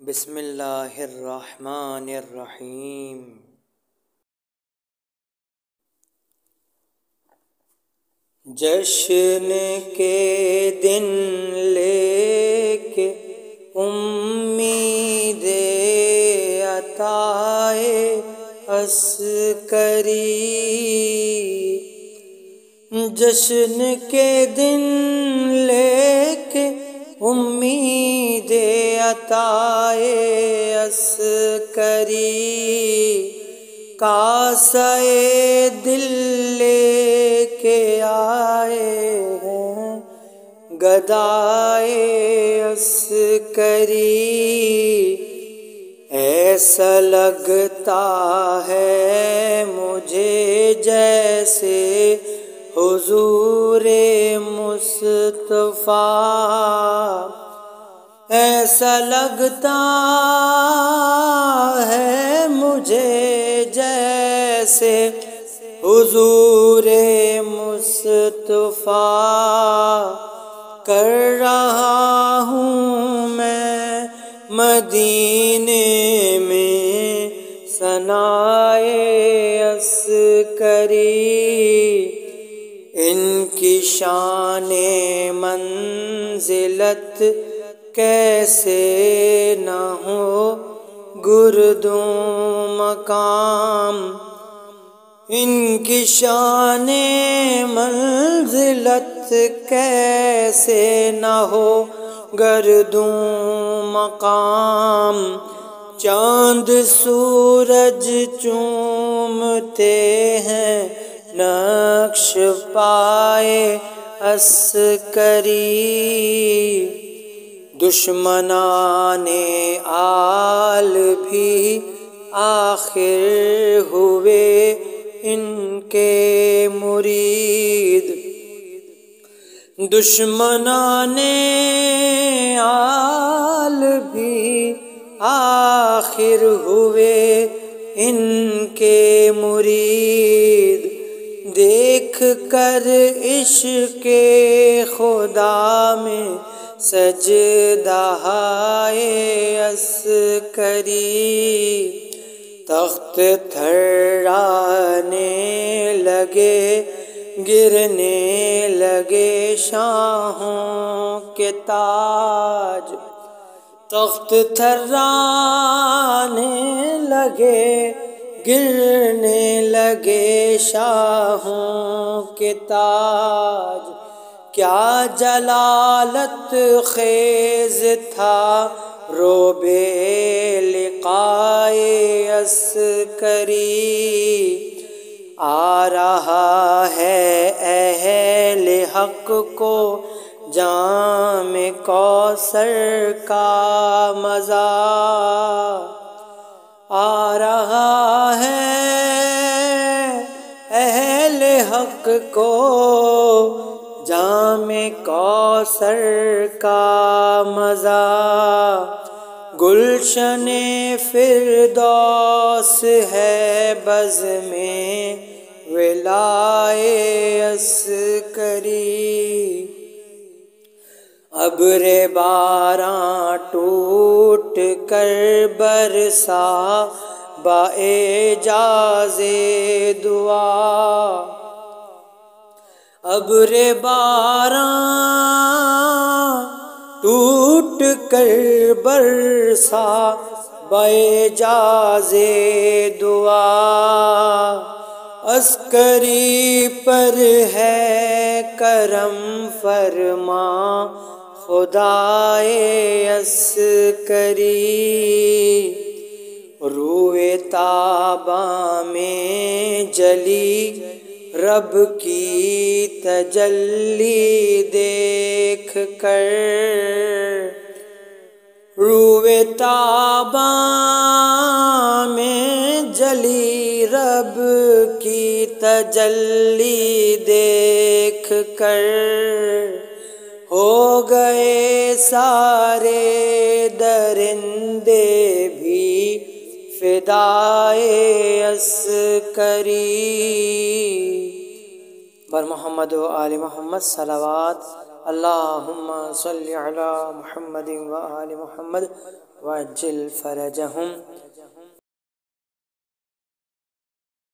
بسم اللہ الرحمن الرحیم۔ جشن کے دن لے کے امید عطائے عسکری، جشن کے دن لے کے امید عطائے عسکری، کاسے دل لے کے آئے ہیں گدائے عسکری۔ ایسا لگتا ہے مجھے جیسے حضور مصطفیٰ، ایسا لگتا ہے مجھے جیسے حضور مصطفیٰ، کر رہا ہوں میں مدینے میں ثنائے عسکری۔ ان کی شان منزلت کیسے نہ ہو گردوں مقام، ان کی شان منزلت کیسے نہ ہو گردوں مقام۔ چاند سورج چومتے ہیں نقش پائے عسکری، دشمنان آل بھی آخر ہوئے ان کے مرید، دشمنان آل بھی آخر ہوئے ان کے مرید۔ دیکھ کر عشق خدا میں سجدہ عسکری، تخت تھرانے لگے گرنے لگے شاہوں کے تاج، تخت تھرانے لگے گرنے لگے شاہوں کے تاج۔ کیا جلالت خیز تھا روب لقائے عسکری، آ رہا ہے اہل حق کو جام کوثر کا مزہ، آ رہا ہے اہل حق کو جام کوثر کا مزہ۔ گلشن فردوس ہے بزم ولائے عسکری، ابر باران ٹوٹ کر برسا باعجاز دعا، ابر باران ٹوٹ کر برسا باعجاز دعا، عسکری پر ہے کرم فرما خدائے عسکری، روئے تاباں میں جلی رب کی تجلی دیکھ کر، روئے تاباں میں جلی رب کی تجلی دیکھ کر، ہو گئے سارے درندے بھی فدائے عسکری۔ بر محمد و آل محمد صلوات۔ اللہم صلی علی محمد و آل محمد وعجل فرجہم